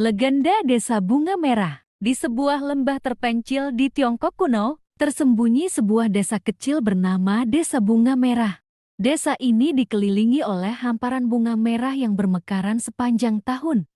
Legenda Desa Bunga Merah. Di sebuah lembah terpencil di Tiongkok kuno, tersembunyi sebuah desa kecil bernama Desa Bunga Merah. Desa ini dikelilingi oleh hamparan bunga merah yang bermekaran sepanjang tahun.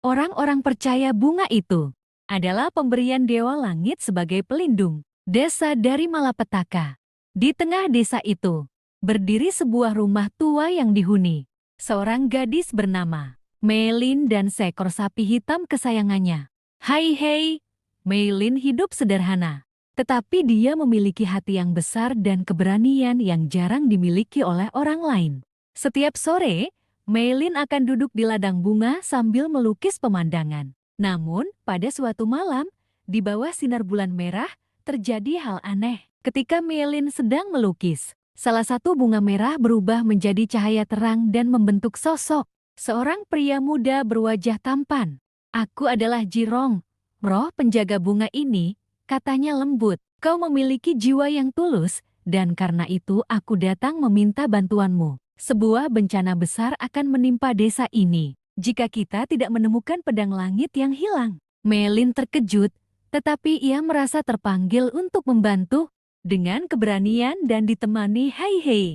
Orang-orang percaya bunga itu adalah pemberian Dewa Langit sebagai pelindung desa dari malapetaka. Di tengah desa itu, berdiri sebuah rumah tua yang dihuni seorang gadis bernama Meilin dan seekor sapi hitam kesayangannya. Hai hei, Meilin hidup sederhana, tetapi dia memiliki hati yang besar dan keberanian yang jarang dimiliki oleh orang lain. Setiap sore, Meilin akan duduk di ladang bunga sambil melukis pemandangan. Namun, pada suatu malam, di bawah sinar bulan merah, terjadi hal aneh. Ketika Meilin sedang melukis, salah satu bunga merah berubah menjadi cahaya terang dan membentuk sosok seorang pria muda berwajah tampan. Aku adalah Jirong, roh penjaga bunga ini, katanya lembut. Kau memiliki jiwa yang tulus, dan karena itu aku datang meminta bantuanmu. Sebuah bencana besar akan menimpa desa ini jika kita tidak menemukan pedang langit yang hilang. Meilin terkejut, tetapi ia merasa terpanggil untuk membantu. Dengan keberanian dan ditemani Hai Hei,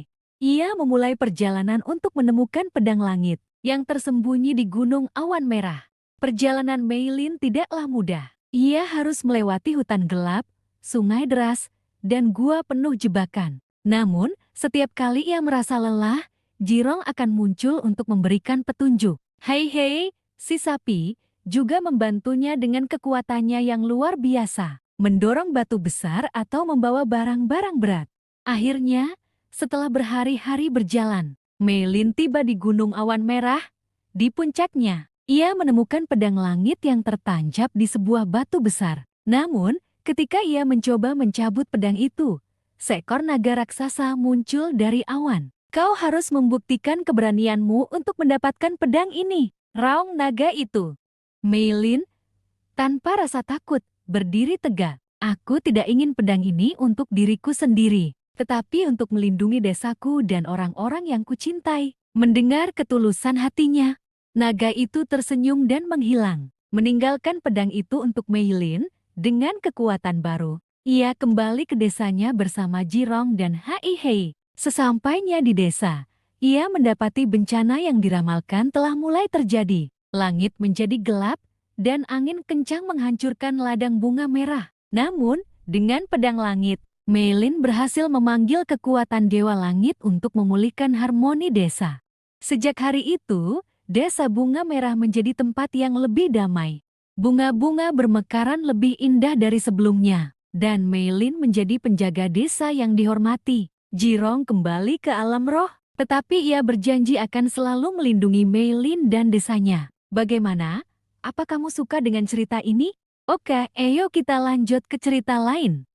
ia memulai perjalanan untuk menemukan pedang langit yang tersembunyi di Gunung Awan Merah. Perjalanan Meilin tidaklah mudah. Ia harus melewati hutan gelap, sungai deras, dan gua penuh jebakan. Namun, setiap kali ia merasa lelah, Jirong akan muncul untuk memberikan petunjuk. Hai hei, si sapi, juga membantunya dengan kekuatannya yang luar biasa, mendorong batu besar atau membawa barang-barang berat. Akhirnya, setelah berhari-hari berjalan, Meilin tiba di Gunung Awan Merah. Di puncaknya, ia menemukan pedang langit yang tertancap di sebuah batu besar. Namun, ketika ia mencoba mencabut pedang itu, seekor naga raksasa muncul dari awan. Kau harus membuktikan keberanianmu untuk mendapatkan pedang ini, raung naga itu. Meilin, tanpa rasa takut, berdiri tegak. Aku tidak ingin pedang ini untuk diriku sendiri, tetapi untuk melindungi desaku dan orang-orang yang kucintai. Mendengar ketulusan hatinya, naga itu tersenyum dan menghilang, meninggalkan pedang itu untuk Meilin. Dengan kekuatan baru, ia kembali ke desanya bersama Jirong dan Hai Hei. Sesampainya di desa, ia mendapati bencana yang diramalkan telah mulai terjadi. Langit menjadi gelap, dan angin kencang menghancurkan ladang bunga merah. Namun, dengan pedang langit, Meilin berhasil memanggil kekuatan Dewa Langit untuk memulihkan harmoni desa. Sejak hari itu, Desa Bunga Merah menjadi tempat yang lebih damai. Bunga-bunga bermekaran lebih indah dari sebelumnya, dan Meilin menjadi penjaga desa yang dihormati. Jirong kembali ke alam roh, tetapi ia berjanji akan selalu melindungi Meilin dan desanya. Bagaimana? Apa kamu suka dengan cerita ini? Oke, ayo kita lanjut ke cerita lain.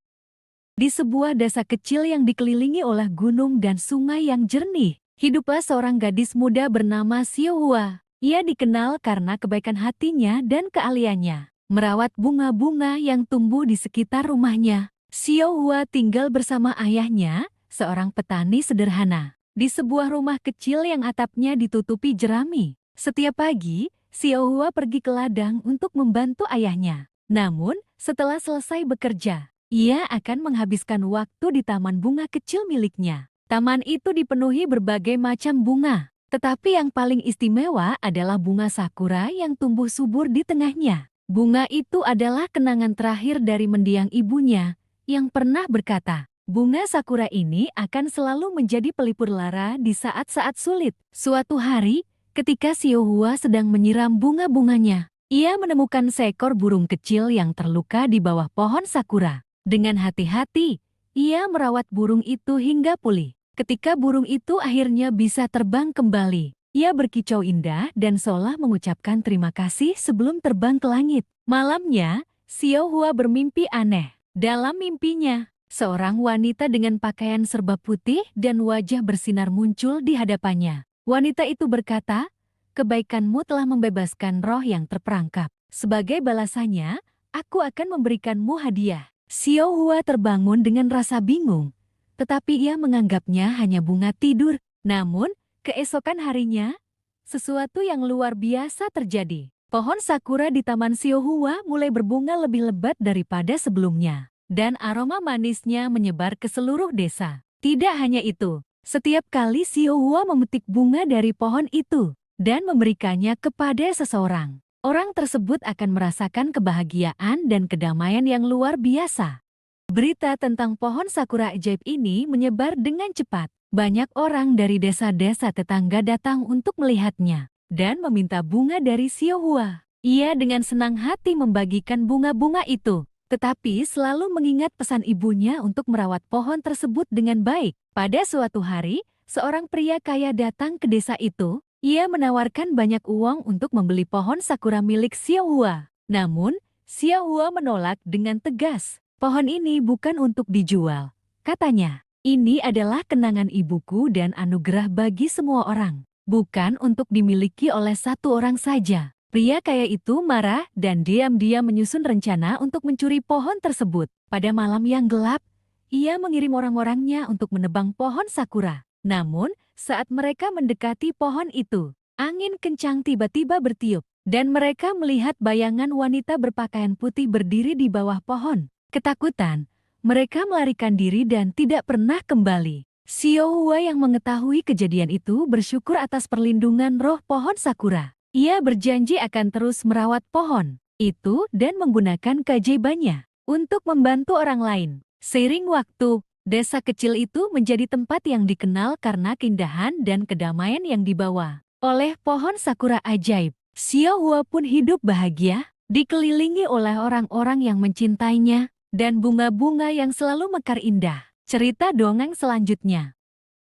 Di sebuah desa kecil yang dikelilingi oleh gunung dan sungai yang jernih, hiduplah seorang gadis muda bernama Xiao Hua. Ia dikenal karena kebaikan hatinya dan keahliannya merawat bunga-bunga yang tumbuh di sekitar rumahnya. Xiao Hua tinggal bersama ayahnya, seorang petani sederhana, di sebuah rumah kecil yang atapnya ditutupi jerami. Setiap pagi, Xiao Hua pergi ke ladang untuk membantu ayahnya. Namun, setelah selesai bekerja, ia akan menghabiskan waktu di taman bunga kecil miliknya. Taman itu dipenuhi berbagai macam bunga, tetapi yang paling istimewa adalah bunga sakura yang tumbuh subur di tengahnya. Bunga itu adalah kenangan terakhir dari mendiang ibunya, yang pernah berkata, bunga sakura ini akan selalu menjadi pelipur lara di saat-saat sulit. Suatu hari, ketika Xiao Hua sedang menyiram bunga-bunganya, ia menemukan seekor burung kecil yang terluka di bawah pohon sakura. Dengan hati-hati, ia merawat burung itu hingga pulih. Ketika burung itu akhirnya bisa terbang kembali, ia berkicau indah dan seolah mengucapkan terima kasih sebelum terbang ke langit. Malamnya, Xiao Hua bermimpi aneh. Dalam mimpinya, seorang wanita dengan pakaian serba putih dan wajah bersinar muncul di hadapannya. Wanita itu berkata, "Kebaikanmu telah membebaskan roh yang terperangkap. Sebagai balasannya, aku akan memberikanmu hadiah." Xiao Hua terbangun dengan rasa bingung, tetapi ia menganggapnya hanya bunga tidur. Namun, keesokan harinya, sesuatu yang luar biasa terjadi. Pohon sakura di Taman Xiaohua mulai berbunga lebih lebat daripada sebelumnya, dan aroma manisnya menyebar ke seluruh desa. Tidak hanya itu, setiap kali Xiaohua memetik bunga dari pohon itu dan memberikannya kepada seseorang, orang tersebut akan merasakan kebahagiaan dan kedamaian yang luar biasa. Berita tentang pohon sakura ajaib ini menyebar dengan cepat. Banyak orang dari desa-desa tetangga datang untuk melihatnya dan meminta bunga dari Xiaohua. Ia dengan senang hati membagikan bunga-bunga itu, tetapi selalu mengingat pesan ibunya untuk merawat pohon tersebut dengan baik. Pada suatu hari, seorang pria kaya datang ke desa itu. Ia menawarkan banyak uang untuk membeli pohon sakura milik Xiaohua. Namun, Xiaohua menolak dengan tegas. Pohon ini bukan untuk dijual, katanya. Ini adalah kenangan ibuku dan anugerah bagi semua orang, bukan untuk dimiliki oleh satu orang saja. Pria kaya itu marah dan diam-diam menyusun rencana untuk mencuri pohon tersebut. Pada malam yang gelap, ia mengirim orang-orangnya untuk menebang pohon sakura. Namun, saat mereka mendekati pohon itu, angin kencang tiba-tiba bertiup, dan mereka melihat bayangan wanita berpakaian putih berdiri di bawah pohon. Ketakutan, mereka melarikan diri dan tidak pernah kembali. Xiaohua yang mengetahui kejadian itu bersyukur atas perlindungan roh pohon sakura. Ia berjanji akan terus merawat pohon itu dan menggunakan keajaibannya untuk membantu orang lain. Seiring waktu, desa kecil itu menjadi tempat yang dikenal karena keindahan dan kedamaian yang dibawa oleh pohon sakura ajaib. Xiaohua pun hidup bahagia, dikelilingi oleh orang-orang yang mencintainya dan bunga-bunga yang selalu mekar indah. Cerita dongeng selanjutnya.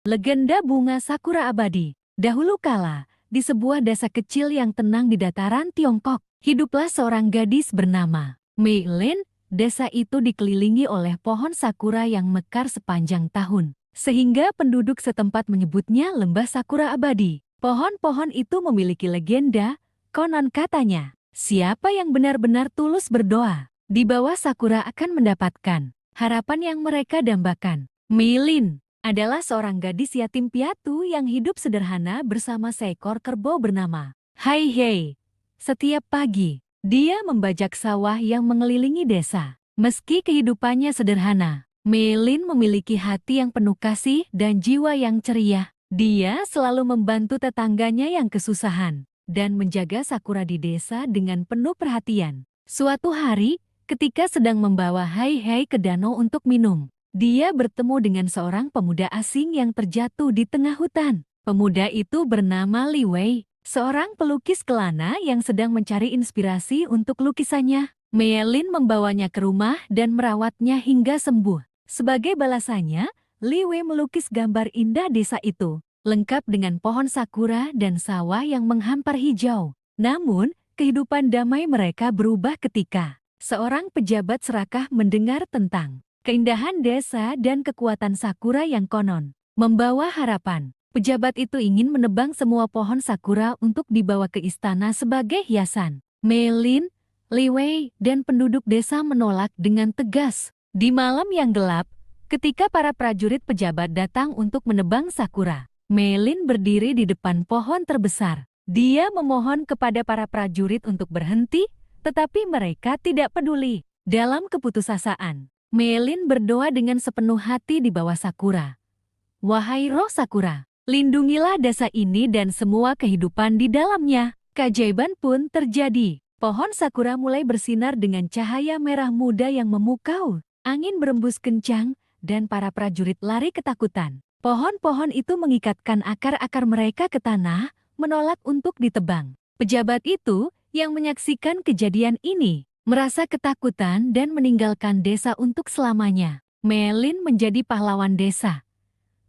Legenda bunga sakura abadi. Dahulu kala, di sebuah desa kecil yang tenang di dataran Tiongkok, hiduplah seorang gadis bernama Mei Lin. Desa itu dikelilingi oleh pohon sakura yang mekar sepanjang tahun, sehingga penduduk setempat menyebutnya lembah sakura abadi. Pohon-pohon itu memiliki legenda, konon katanya, siapa yang benar-benar tulus berdoa di bawah sakura akan mendapatkan harapan yang mereka dambakan. Mei Lin adalah seorang gadis yatim piatu yang hidup sederhana bersama seekor kerbau bernama Hai Hei. Setiap pagi, dia membajak sawah yang mengelilingi desa. Meski kehidupannya sederhana, Mei Lin memiliki hati yang penuh kasih dan jiwa yang ceria. Dia selalu membantu tetangganya yang kesusahan dan menjaga sakura di desa dengan penuh perhatian. Suatu hari, ketika sedang membawa Hai Hei ke danau untuk minum, dia bertemu dengan seorang pemuda asing yang terjatuh di tengah hutan. Pemuda itu bernama Li Wei, seorang pelukis kelana yang sedang mencari inspirasi untuk lukisannya. Mei Lin membawanya ke rumah dan merawatnya hingga sembuh. Sebagai balasannya, Li Wei melukis gambar indah desa itu, lengkap dengan pohon sakura dan sawah yang menghampar hijau. Namun, kehidupan damai mereka berubah ketika seorang pejabat serakah mendengar tentang keindahan desa dan kekuatan sakura yang konon membawa harapan. Pejabat itu ingin menebang semua pohon sakura untuk dibawa ke istana sebagai hiasan. Mei Lin, Li Wei, dan penduduk desa menolak dengan tegas. Di malam yang gelap, ketika para prajurit pejabat datang untuk menebang sakura, Mei Lin berdiri di depan pohon terbesar. Dia memohon kepada para prajurit untuk berhenti, tetapi mereka tidak peduli. Dalam keputusasaan, Mei Lin berdoa dengan sepenuh hati di bawah sakura. Wahai roh sakura, lindungilah desa ini dan semua kehidupan di dalamnya. Keajaiban pun terjadi. Pohon sakura mulai bersinar dengan cahaya merah muda yang memukau. Angin berembus kencang, dan para prajurit lari ketakutan. Pohon-pohon itu mengikatkan akar-akar mereka ke tanah, menolak untuk ditebang. Pejabat itu yang menyaksikan kejadian ini merasa ketakutan dan meninggalkan desa untuk selamanya. Mei Lin menjadi pahlawan desa,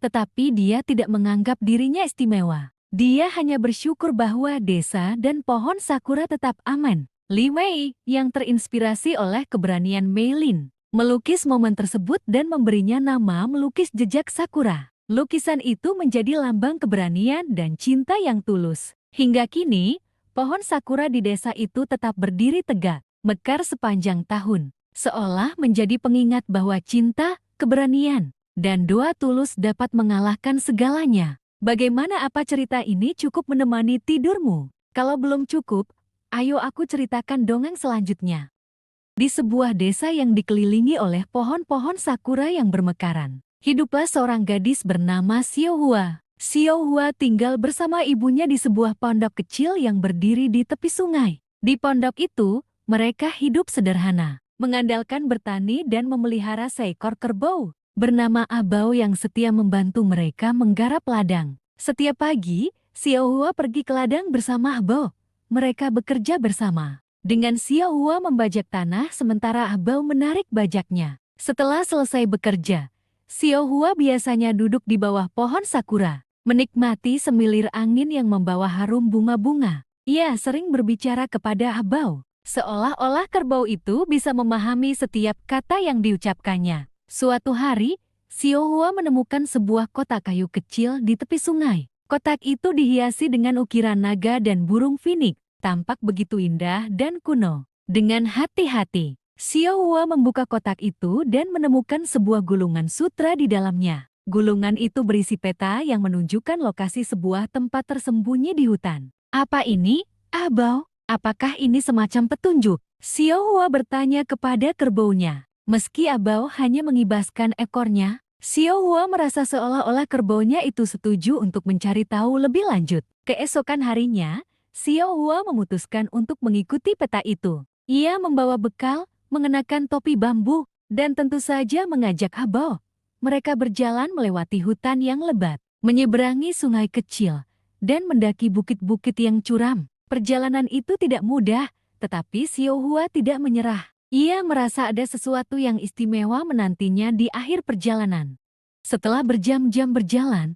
tetapi dia tidak menganggap dirinya istimewa. Dia hanya bersyukur bahwa desa dan pohon sakura tetap aman. Li Wei yang terinspirasi oleh keberanian Mei Lin melukis momen tersebut dan memberinya nama melukis jejak sakura. Lukisan itu menjadi lambang keberanian dan cinta yang tulus. Hingga kini, pohon sakura di desa itu tetap berdiri tegak, mekar sepanjang tahun, seolah menjadi pengingat bahwa cinta, keberanian, dan doa tulus dapat mengalahkan segalanya. Bagaimana, apa cerita ini cukup menemani tidurmu? Kalau belum cukup, Ayo aku ceritakan dongeng selanjutnya. Di sebuah desa yang dikelilingi oleh pohon-pohon sakura yang bermekaran, hiduplah seorang gadis bernama Xiaohua. Xiaohua tinggal bersama ibunya di sebuah pondok kecil yang berdiri di tepi sungai. Di pondok itu, mereka hidup sederhana, mengandalkan bertani dan memelihara seekor kerbau bernama Abao yang setia membantu mereka menggarap ladang. Setiap pagi, Xiaohua pergi ke ladang bersama Abao. Mereka bekerja bersama. Dengan Xiaohua membajak tanah sementara Abao menarik bajaknya. Setelah selesai bekerja, Xiaohua biasanya duduk di bawah pohon sakura, menikmati semilir angin yang membawa harum bunga-bunga. Ia sering berbicara kepada Abao, seolah-olah kerbau itu bisa memahami setiap kata yang diucapkannya. Suatu hari, Xiaohua menemukan sebuah kotak kayu kecil di tepi sungai. Kotak itu dihiasi dengan ukiran naga dan burung finik. Tampak begitu indah dan kuno. Dengan hati-hati, Xiaohua membuka kotak itu dan menemukan sebuah gulungan sutra di dalamnya. Gulungan itu berisi peta yang menunjukkan lokasi sebuah tempat tersembunyi di hutan. Apa ini, Abao? Apakah ini semacam petunjuk? Xiaohua bertanya kepada kerbaunya. Meski Abao hanya mengibaskan ekornya, Xiaohua merasa seolah-olah kerbaunya itu setuju untuk mencari tahu lebih lanjut. Keesokan harinya, Xiaohua memutuskan untuk mengikuti peta itu. Ia membawa bekal, mengenakan topi bambu, dan tentu saja mengajak Abao. Mereka berjalan melewati hutan yang lebat, menyeberangi sungai kecil, dan mendaki bukit-bukit yang curam. Perjalanan itu tidak mudah, tetapi Xiaohua tidak menyerah. Ia merasa ada sesuatu yang istimewa menantinya di akhir perjalanan. Setelah berjam-jam berjalan,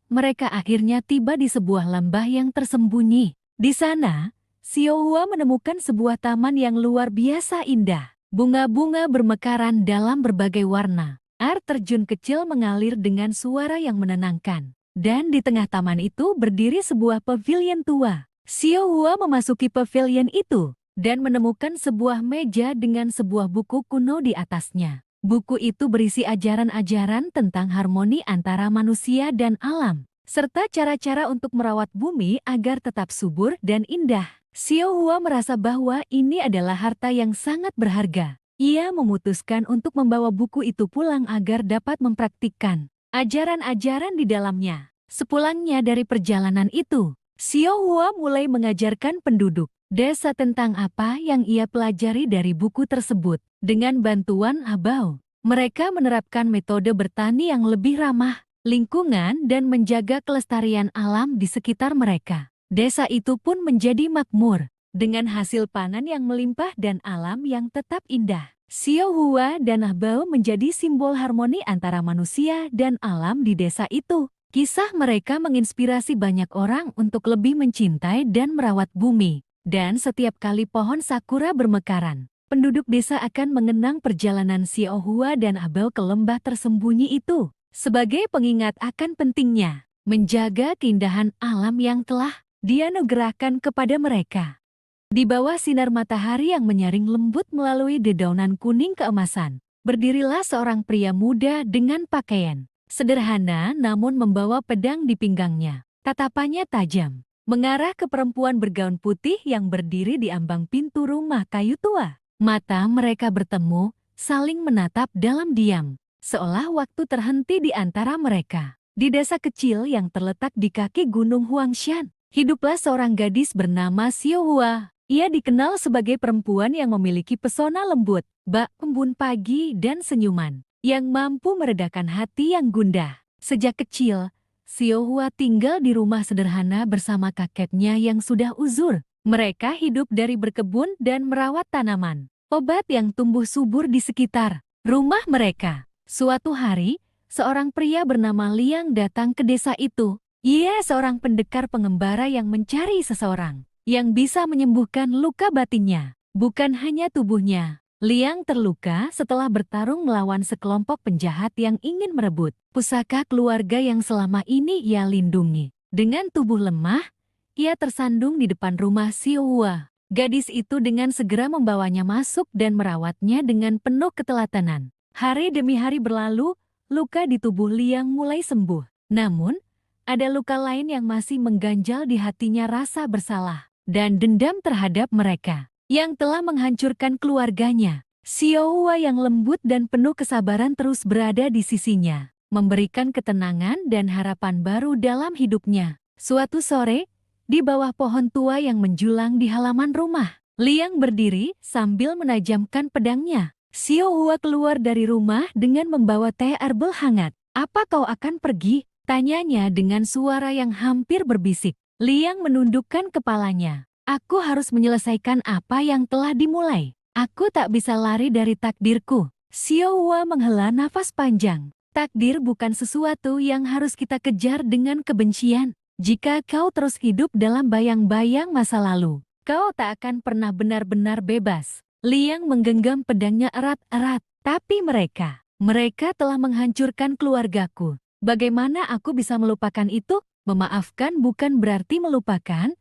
mereka akhirnya tiba di sebuah lembah yang tersembunyi. Di sana, Xiaohua menemukan sebuah taman yang luar biasa indah. Bunga-bunga bermekaran dalam berbagai warna. Air terjun kecil mengalir dengan suara yang menenangkan. Dan di tengah taman itu berdiri sebuah pavilion tua. Xiaohua memasuki pavilion itu dan menemukan sebuah meja dengan sebuah buku kuno di atasnya. Buku itu berisi ajaran-ajaran tentang harmoni antara manusia dan alam, serta cara-cara untuk merawat bumi agar tetap subur dan indah. Xiaohua merasa bahwa ini adalah harta yang sangat berharga. Ia memutuskan untuk membawa buku itu pulang agar dapat mempraktikkan ajaran-ajaran di dalamnya. Sepulangnya dari perjalanan itu, Xiaohua mulai mengajarkan penduduk desa tentang apa yang ia pelajari dari buku tersebut. Dengan bantuan Abao, mereka menerapkan metode bertani yang lebih ramah lingkungan dan menjaga kelestarian alam di sekitar mereka. Desa itu pun menjadi makmur, dengan hasil panen yang melimpah dan alam yang tetap indah. Xiaohua dan Abao menjadi simbol harmoni antara manusia dan alam di desa itu. Kisah mereka menginspirasi banyak orang untuk lebih mencintai dan merawat bumi. Dan setiap kali pohon sakura bermekaran, penduduk desa akan mengenang perjalanan Xiaohua dan Abao ke lembah tersembunyi itu. Sebagai pengingat akan pentingnya menjaga keindahan alam yang telah dianugerahkan kepada mereka. Di bawah sinar matahari yang menyaring lembut melalui dedaunan kuning keemasan, berdirilah seorang pria muda dengan pakaian sederhana namun membawa pedang di pinggangnya. Tatapannya tajam, mengarah ke perempuan bergaun putih yang berdiri di ambang pintu rumah kayu tua. Mata mereka bertemu, saling menatap dalam diam, seolah waktu terhenti di antara mereka. Di desa kecil yang terletak di kaki Gunung Huangshan, hiduplah seorang gadis bernama Xiaohua. Ia dikenal sebagai perempuan yang memiliki pesona lembut, bak embun pagi dan senyuman yang mampu meredakan hati yang gundah. Sejak kecil, Xiaohua tinggal di rumah sederhana bersama kakeknya yang sudah uzur. Mereka hidup dari berkebun dan merawat tanaman, obat yang tumbuh subur di sekitar rumah mereka. Suatu hari, seorang pria bernama Liang datang ke desa itu. Ia seorang pendekar pengembara yang mencari seseorang yang bisa menyembuhkan luka batinnya, bukan hanya tubuhnya. Liang terluka setelah bertarung melawan sekelompok penjahat yang ingin merebut pusaka keluarga yang selama ini ia lindungi. Dengan tubuh lemah, ia tersandung di depan rumah Xiaohua. Gadis itu dengan segera membawanya masuk dan merawatnya dengan penuh keteladanan. Hari demi hari berlalu, luka di tubuh Liang mulai sembuh. Namun, ada luka lain yang masih mengganjal di hatinya, rasa bersalah. dan dendam terhadap mereka yang telah menghancurkan keluarganya. Xiao Hua yang lembut dan penuh kesabaran terus berada di sisinya, memberikan ketenangan dan harapan baru dalam hidupnya. Suatu sore, di bawah pohon tua yang menjulang di halaman rumah, Liang berdiri sambil menajamkan pedangnya. Xiao Hua keluar dari rumah dengan membawa teh herbal hangat. "Apa kau akan pergi?" tanyanya dengan suara yang hampir berbisik. Liang menundukkan kepalanya. "Aku harus menyelesaikan apa yang telah dimulai. Aku tak bisa lari dari takdirku." Xiao Hua menghela nafas panjang. Takdir bukan sesuatu yang harus kita kejar dengan kebencian. Jika kau terus hidup dalam bayang-bayang masa lalu, kau tak akan pernah benar-benar bebas. Liang menggenggam pedangnya erat-erat. "Tapi mereka telah menghancurkan keluargaku. Bagaimana aku bisa melupakan itu?" "Memaafkan bukan berarti melupakan,"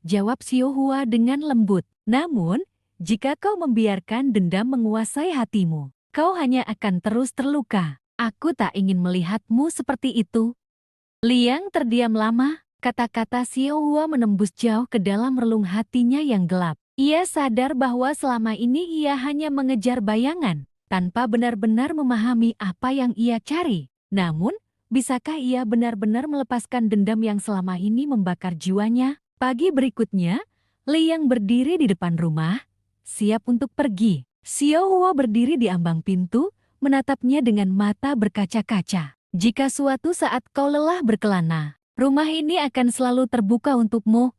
jawab Xiao Hua dengan lembut. "Namun, jika kau membiarkan dendam menguasai hatimu, kau hanya akan terus terluka. Aku tak ingin melihatmu seperti itu." Liang terdiam lama. Kata-kata Xiao Hua menembus jauh ke dalam relung hatinya yang gelap. Ia sadar bahwa selama ini ia hanya mengejar bayangan, tanpa benar-benar memahami apa yang ia cari. Namun, bisakah ia benar-benar melepaskan dendam yang selama ini membakar jiwanya? Pagi berikutnya, Liang berdiri di depan rumah, siap untuk pergi. Xiao Hua berdiri di ambang pintu, menatapnya dengan mata berkaca-kaca. "Jika suatu saat kau lelah berkelana, rumah ini akan selalu terbuka untukmu,"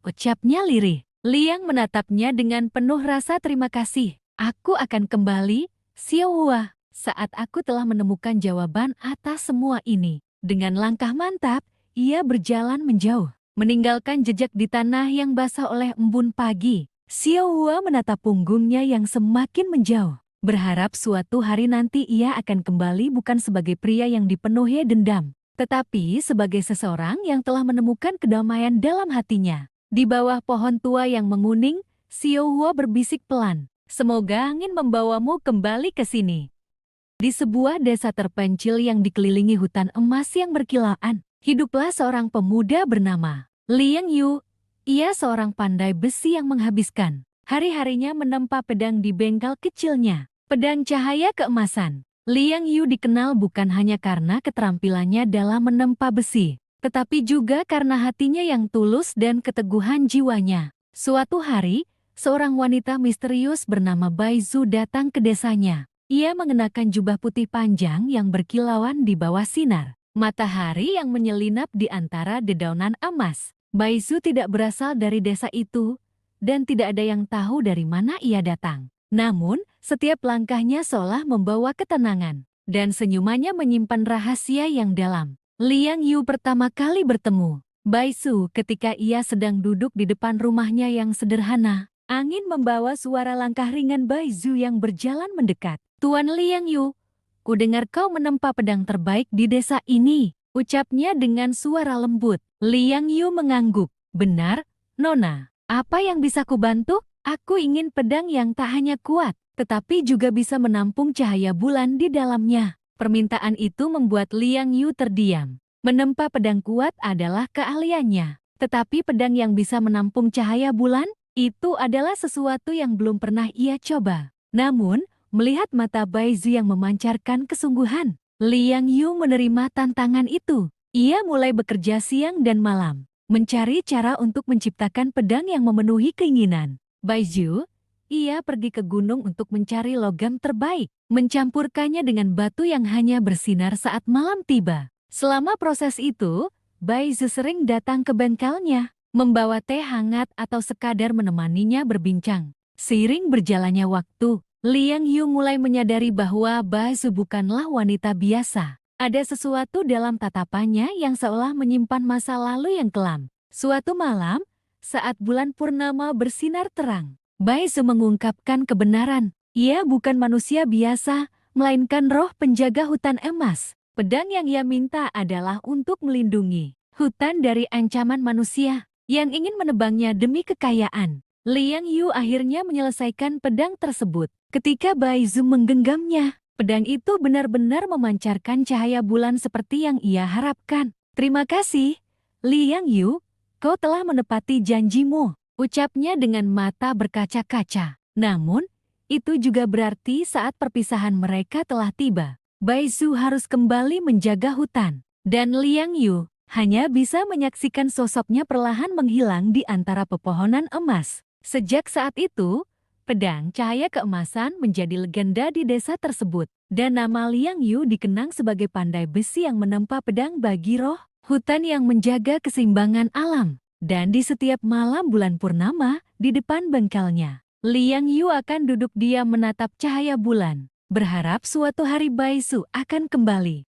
ucapnya lirih. Liang menatapnya dengan penuh rasa terima kasih. "Aku akan kembali, Xiao Hua, saat aku telah menemukan jawaban atas semua ini." Dengan langkah mantap, ia berjalan menjauh, meninggalkan jejak di tanah yang basah oleh embun pagi. Xiao Hua menatap punggungnya yang semakin menjauh, berharap suatu hari nanti ia akan kembali bukan sebagai pria yang dipenuhi dendam, tetapi sebagai seseorang yang telah menemukan kedamaian dalam hatinya. Di bawah pohon tua yang menguning, Xiao Hua berbisik pelan, "Semoga angin membawamu kembali ke sini." Di sebuah desa terpencil yang dikelilingi hutan emas yang berkilauan, hiduplah seorang pemuda bernama Liang Yu. Ia seorang pandai besi yang menghabiskan hari-harinya menempa pedang di bengkel kecilnya, pedang cahaya keemasan. Liang Yu dikenal bukan hanya karena keterampilannya dalam menempa besi, tetapi juga karena hatinya yang tulus dan keteguhan jiwanya. Suatu hari, seorang wanita misterius bernama Bai Zhu datang ke desanya. Ia mengenakan jubah putih panjang yang berkilauan di bawah sinar matahari yang menyelinap di antara dedaunan emas. Bai Zhu tidak berasal dari desa itu, dan tidak ada yang tahu dari mana ia datang. Namun, setiap langkahnya seolah membawa ketenangan, dan senyumannya menyimpan rahasia yang dalam. Liang Yu pertama kali bertemu Bai Zhu ketika ia sedang duduk di depan rumahnya yang sederhana. Angin membawa suara langkah ringan Bai Zhu yang berjalan mendekat. "Tuan Liang Yu, ku dengar kau menempa pedang terbaik di desa ini," ucapnya dengan suara lembut. Liang Yu mengangguk. "Benar, Nona. Apa yang bisa kubantu? Aku ingin pedang yang tak hanya kuat, tetapi juga bisa menampung cahaya bulan di dalamnya." Permintaan itu membuat Liang Yu terdiam. Menempa pedang kuat adalah keahliannya, tetapi pedang yang bisa menampung cahaya bulan, itu adalah sesuatu yang belum pernah ia coba. Namun, melihat mata Bai Zhu yang memancarkan kesungguhan, Liang Yu menerima tantangan itu. Ia mulai bekerja siang dan malam, mencari cara untuk menciptakan pedang yang memenuhi keinginan Bai Zhu. Ia pergi ke gunung untuk mencari logam terbaik, mencampurkannya dengan batu yang hanya bersinar saat malam tiba. Selama proses itu, Bai Zhu sering datang ke bengkelnya, membawa teh hangat atau sekadar menemaninya berbincang. Seiring berjalannya waktu, Liang Yu mulai menyadari bahwa Bai Zhu bukanlah wanita biasa. Ada sesuatu dalam tatapannya yang seolah menyimpan masa lalu yang kelam. Suatu malam, saat bulan purnama bersinar terang, Bai Zhu mengungkapkan kebenaran. Ia bukan manusia biasa, melainkan roh penjaga hutan emas. Pedang yang ia minta adalah untuk melindungi hutan dari ancaman manusia yang ingin menebangnya demi kekayaan. Liang Yu akhirnya menyelesaikan pedang tersebut. Ketika Bai Zhu menggenggamnya, pedang itu benar-benar memancarkan cahaya bulan seperti yang ia harapkan. "Terima kasih, Liang Yu, kau telah menepati janjimu." ucapnya dengan mata berkaca-kaca. Namun, itu juga berarti saat perpisahan mereka telah tiba. Baizu harus kembali menjaga hutan. Dan Liang Yu hanya bisa menyaksikan sosoknya perlahan menghilang di antara pepohonan emas. Sejak saat itu, pedang cahaya keemasan menjadi legenda di desa tersebut. Dan nama Liang Yu dikenang sebagai pandai besi yang menempa pedang bagi roh hutan yang menjaga keseimbangan alam. Dan di setiap malam bulan purnama, di depan bengkelnya, Liang Yu akan duduk diam menatap cahaya bulan, berharap suatu hari Baizu akan kembali.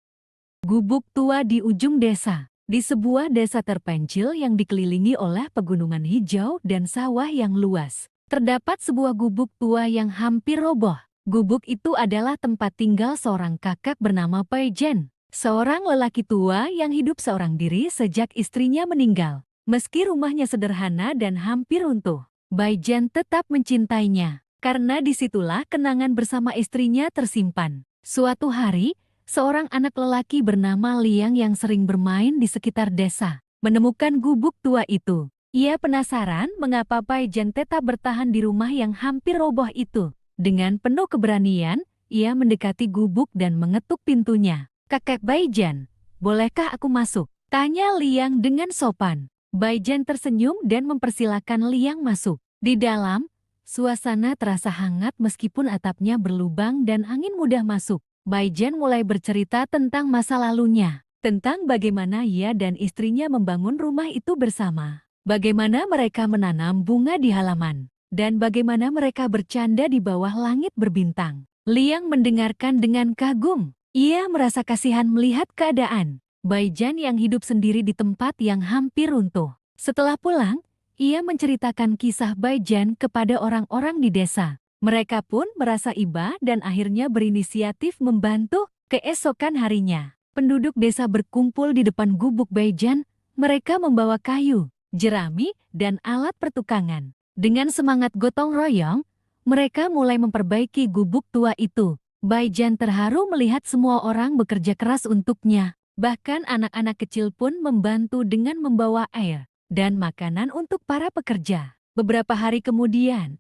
Gubuk tua di ujung desa. Di sebuah desa terpencil yang dikelilingi oleh pegunungan hijau dan sawah yang luas, terdapat sebuah gubuk tua yang hampir roboh. Gubuk itu adalah tempat tinggal seorang kakek bernama Pai Jen, seorang lelaki tua yang hidup seorang diri sejak istrinya meninggal. Meski rumahnya sederhana dan hampir runtuh, Bai Jen tetap mencintainya, karena disitulah kenangan bersama istrinya tersimpan. Suatu hari, seorang anak lelaki bernama Liang yang sering bermain di sekitar desa menemukan gubuk tua itu. Ia penasaran mengapa Pai Jen tetap bertahan di rumah yang hampir roboh itu. Dengan penuh keberanian, ia mendekati gubuk dan mengetuk pintunya. "Kakek Bai Jen, bolehkah aku masuk?" tanya Liang dengan sopan. Bai Jen tersenyum dan mempersilahkan Liang masuk. Di dalam, suasana terasa hangat meskipun atapnya berlubang dan angin mudah masuk. Bai Jen mulai bercerita tentang masa lalunya, tentang bagaimana ia dan istrinya membangun rumah itu bersama, bagaimana mereka menanam bunga di halaman, dan bagaimana mereka bercanda di bawah langit berbintang. Liang mendengarkan dengan kagum. Ia merasa kasihan melihat keadaan Bai Jen yang hidup sendiri di tempat yang hampir runtuh. Setelah pulang, ia menceritakan kisah Bai Jen kepada orang-orang di desa. Mereka pun merasa iba dan akhirnya berinisiatif membantu. Keesokan harinya, penduduk desa berkumpul di depan gubuk Bai Jen. Mereka membawa kayu, jerami, dan alat pertukangan. Dengan semangat gotong royong, mereka mulai memperbaiki gubuk tua itu. Bai Jen terharu melihat semua orang bekerja keras untuknya. Bahkan anak-anak kecil pun membantu dengan membawa air dan makanan untuk para pekerja. Beberapa hari kemudian,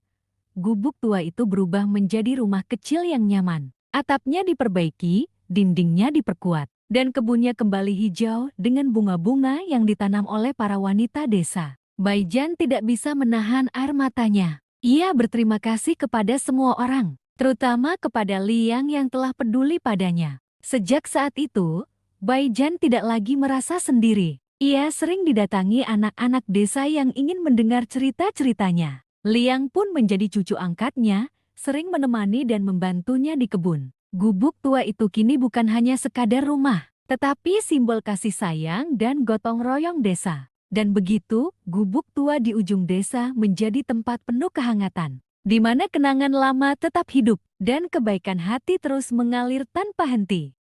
gubuk tua itu berubah menjadi rumah kecil yang nyaman. Atapnya diperbaiki, dindingnya diperkuat, dan kebunnya kembali hijau dengan bunga-bunga yang ditanam oleh para wanita desa. Bai Jen tidak bisa menahan air matanya. Ia berterima kasih kepada semua orang, terutama kepada Liang yang telah peduli padanya. Sejak saat itu, Bai Jen tidak lagi merasa sendiri. Ia sering didatangi anak-anak desa yang ingin mendengar cerita-ceritanya. Liang pun menjadi cucu angkatnya, sering menemani dan membantunya di kebun. Gubuk tua itu kini bukan hanya sekadar rumah, tetapi simbol kasih sayang dan gotong royong desa. Dan begitu, gubuk tua di ujung desa menjadi tempat penuh kehangatan, di mana kenangan lama tetap hidup dan kebaikan hati terus mengalir tanpa henti.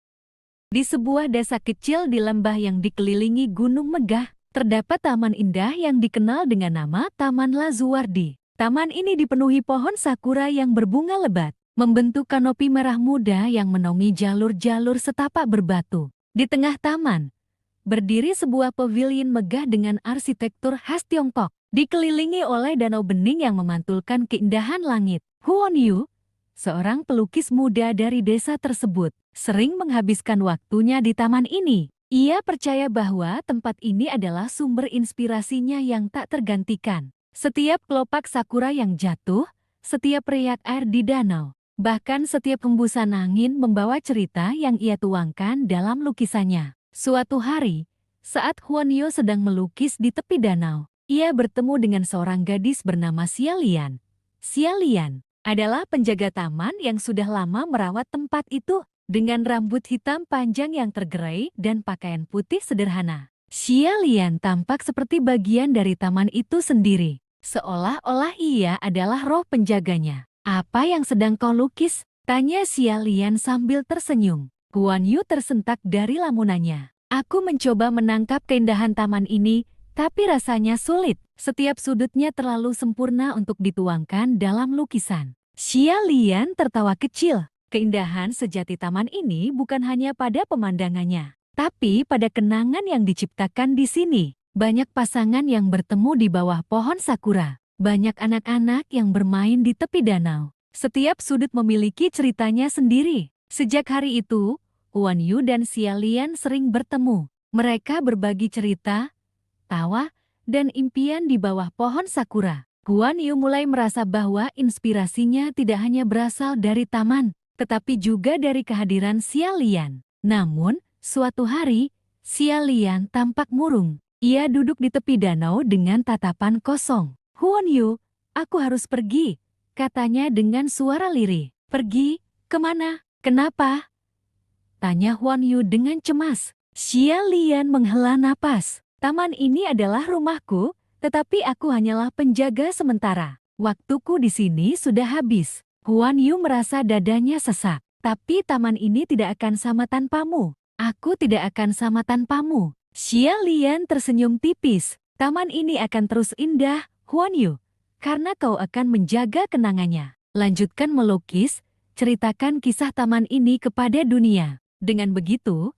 Di sebuah desa kecil di lembah yang dikelilingi gunung megah, terdapat taman indah yang dikenal dengan nama Taman Lazuardi. Taman ini dipenuhi pohon sakura yang berbunga lebat, membentuk kanopi merah muda yang menaungi jalur-jalur setapak berbatu. Di tengah taman, berdiri sebuah pavilion megah dengan arsitektur khas Tiongkok, dikelilingi oleh danau bening yang memantulkan keindahan langit. Huon Yu, seorang pelukis muda dari desa tersebut, sering menghabiskan waktunya di taman ini. Ia percaya bahwa tempat ini adalah sumber inspirasinya yang tak tergantikan. Setiap kelopak sakura yang jatuh, setiap riak air di danau, bahkan setiap hembusan angin membawa cerita yang ia tuangkan dalam lukisannya. Suatu hari, saat Huon Yu sedang melukis di tepi danau, ia bertemu dengan seorang gadis bernama Xia Lian. Xia Lian adalah penjaga taman yang sudah lama merawat tempat itu, dengan rambut hitam panjang yang tergerai dan pakaian putih sederhana. Xia Lian tampak seperti bagian dari taman itu sendiri, seolah-olah ia adalah roh penjaganya. "Apa yang sedang kau lukis?" tanya Xia Lian sambil tersenyum. Huon Yu tersentak dari lamunannya. "Aku mencoba menangkap keindahan taman ini, tapi rasanya sulit. Setiap sudutnya terlalu sempurna untuk dituangkan dalam lukisan." Xia Lian tertawa kecil. Keindahan sejati taman ini bukan hanya pada pemandangannya, tapi pada kenangan yang diciptakan di sini. Banyak pasangan yang bertemu di bawah pohon sakura, Banyak anak-anak yang bermain di tepi danau. Setiap sudut memiliki ceritanya sendiri. Sejak hari itu, Huan Yu dan Xia Lian sering bertemu. Mereka berbagi cerita, tawa, dan impian di bawah pohon sakura. Huan Yu mulai merasa bahwa inspirasinya tidak hanya berasal dari taman, tetapi juga dari kehadiran Xia Lian. Namun, suatu hari, Xia Lian tampak murung. Ia duduk di tepi danau dengan tatapan kosong. "Huan Yu, aku harus pergi," katanya dengan suara lirih. "Pergi? Kemana? Kenapa?" tanya Huan Yu dengan cemas. Xia Lian menghela napas. "Taman ini adalah rumahku, tetapi aku hanyalah penjaga sementara. Waktuku di sini sudah habis." Huan Yu merasa dadanya sesak. "Tapi taman ini tidak akan sama tanpamu. Aku tidak akan sama tanpamu." Xia Lian tersenyum tipis. "Taman ini akan terus indah, Huan Yu, karena kau akan menjaga kenangannya. Lanjutkan melukis, ceritakan kisah taman ini kepada dunia. Dengan begitu,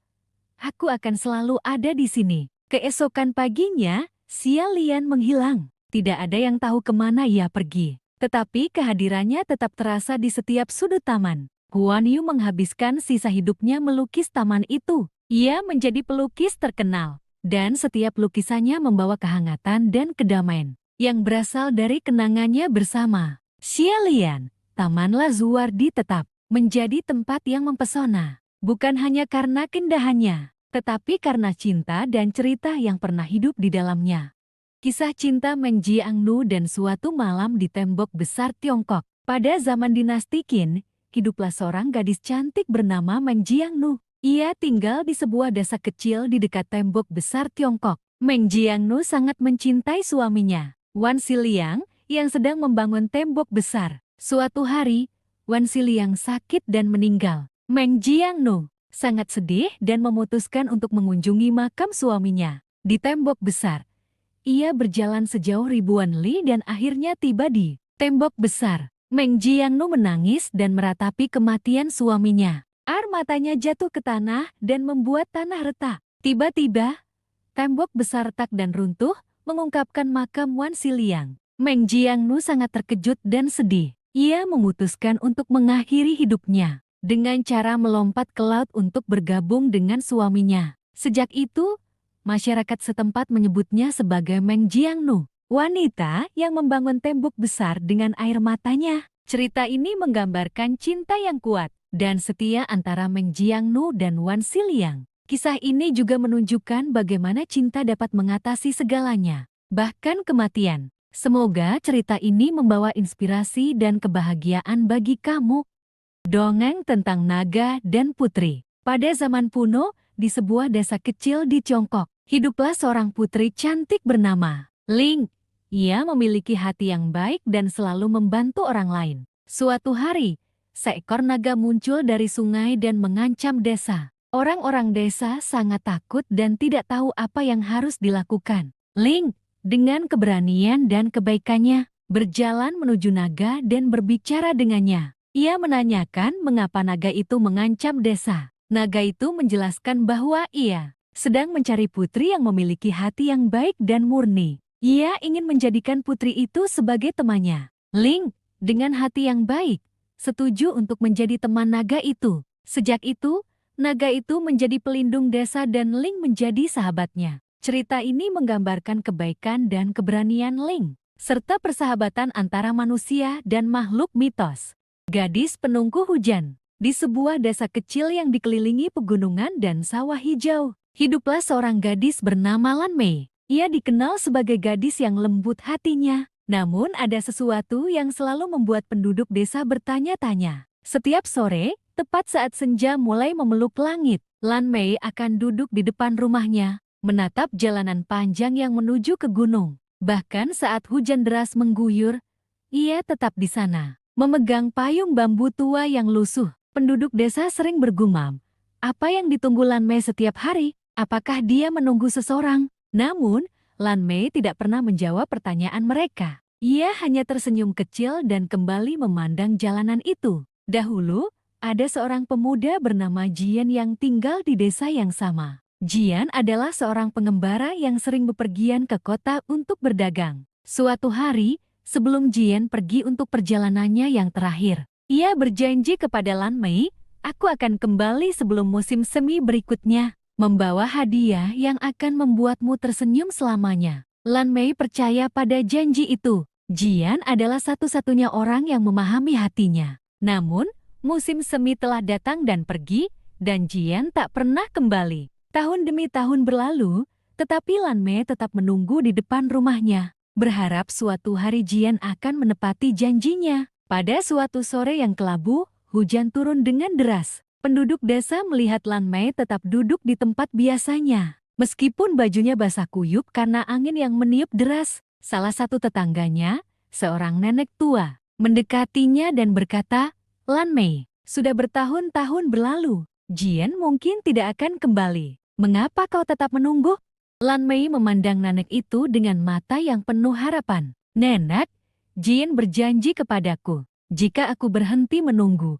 aku akan selalu ada di sini." Keesokan paginya, Xia Lian menghilang. Tidak ada yang tahu kemana ia pergi. Tetapi kehadirannya tetap terasa di setiap sudut taman. Huan Yu menghabiskan sisa hidupnya melukis taman itu. Ia menjadi pelukis terkenal, dan setiap lukisannya membawa kehangatan dan kedamaian yang berasal dari kenangannya bersama. Xia Lian, Taman Lazuardi tetap menjadi tempat yang mempesona, bukan hanya karena keindahannya, tetapi karena cinta dan cerita yang pernah hidup di dalamnya. Kisah cinta Meng Jiangnu dan suatu malam di tembok besar Tiongkok. Pada zaman dinasti Qin, hiduplah seorang gadis cantik bernama Meng Jiangnu. Ia tinggal di sebuah desa kecil di dekat tembok besar Tiongkok. Meng Jiangnu sangat mencintai suaminya, Wan Xiliang, yang sedang membangun tembok besar. Suatu hari, Wan Xiliang sakit dan meninggal. Meng Jiangnu sangat sedih dan memutuskan untuk mengunjungi makam suaminya. Di tembok besar, ia berjalan sejauh ribuan li dan akhirnya tiba di tembok besar. Meng Jiangnu menangis dan meratapi kematian suaminya. Air matanya jatuh ke tanah dan membuat tanah retak. Tiba-tiba, tembok besar retak dan runtuh, mengungkapkan makam Wan Xiliang. Meng Jiangnu sangat terkejut dan sedih. Ia memutuskan untuk mengakhiri hidupnya dengan cara melompat ke laut untuk bergabung dengan suaminya. Sejak itu, masyarakat setempat menyebutnya sebagai Meng Jiangnu, wanita yang membangun tembok besar dengan air matanya. Cerita ini menggambarkan cinta yang kuat dan setia antara Meng Jiangnu dan Wan Xiliang. Kisah ini juga menunjukkan bagaimana cinta dapat mengatasi segalanya, bahkan kematian. Semoga cerita ini membawa inspirasi dan kebahagiaan bagi kamu. Dongeng tentang naga dan putri. Pada zaman kuno, di sebuah desa kecil di Tiongkok, hiduplah seorang putri cantik bernama Ling. Ia memiliki hati yang baik dan selalu membantu orang lain. Suatu hari, seekor naga muncul dari sungai dan mengancam desa. Orang-orang desa sangat takut dan tidak tahu apa yang harus dilakukan. Ling, dengan keberanian dan kebaikannya, berjalan menuju naga dan berbicara dengannya. Ia menanyakan mengapa naga itu mengancam desa. Naga itu menjelaskan bahwa ia sedang mencari putri yang memiliki hati yang baik dan murni. Ia ingin menjadikan putri itu sebagai temannya. Ling, dengan hati yang baik, setuju untuk menjadi teman naga itu. Sejak itu, naga itu menjadi pelindung desa dan Ling menjadi sahabatnya. Cerita ini menggambarkan kebaikan dan keberanian Ling, serta persahabatan antara manusia dan makhluk mitos. Gadis penunggu hujan. Di sebuah desa kecil yang dikelilingi pegunungan dan sawah hijau, hiduplah seorang gadis bernama Lan Mei. Ia dikenal sebagai gadis yang lembut hatinya. Namun ada sesuatu yang selalu membuat penduduk desa bertanya-tanya. Setiap sore, tepat saat senja mulai memeluk langit, Lan Mei akan duduk di depan rumahnya, menatap jalanan panjang yang menuju ke gunung. Bahkan saat hujan deras mengguyur, ia tetap di sana, memegang payung bambu tua yang lusuh. Penduduk desa sering bergumam, apa yang ditunggu Lan Mei setiap hari? Apakah dia menunggu seseorang? Namun, Lan Mei tidak pernah menjawab pertanyaan mereka. Ia hanya tersenyum kecil dan kembali memandang jalanan itu. Dahulu, ada seorang pemuda bernama Jian yang tinggal di desa yang sama. Jian adalah seorang pengembara yang sering bepergian ke kota untuk berdagang. Suatu hari, sebelum Jian pergi untuk perjalanannya yang terakhir. Ia berjanji kepada Lan Mei, aku akan kembali sebelum musim semi berikutnya, membawa hadiah yang akan membuatmu tersenyum selamanya. Lan Mei percaya pada janji itu. Jian adalah satu-satunya orang yang memahami hatinya. Namun, musim semi telah datang dan pergi, dan Jian tak pernah kembali. Tahun demi tahun berlalu, tetapi Lan Mei tetap menunggu di depan rumahnya, berharap suatu hari Jian akan menepati janjinya. Pada suatu sore yang kelabu, hujan turun dengan deras. Penduduk desa melihat Lan Mei tetap duduk di tempat biasanya. Meskipun bajunya basah kuyup karena angin yang meniup deras, salah satu tetangganya, seorang nenek tua, mendekatinya dan berkata, Lan Mei, sudah bertahun-tahun berlalu, Jian mungkin tidak akan kembali. Mengapa kau tetap menunggu? Lan Mei memandang nenek itu dengan mata yang penuh harapan. Nenek, Jian berjanji kepadaku, jika aku berhenti menunggu,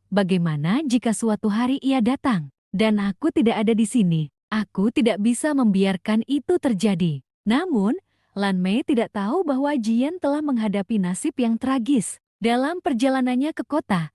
bagaimana jika suatu hari ia datang, dan aku tidak ada di sini? Aku tidak bisa membiarkan itu terjadi. Namun, Lan Mei tidak tahu bahwa Jian telah menghadapi nasib yang tragis. Dalam perjalanannya ke kota,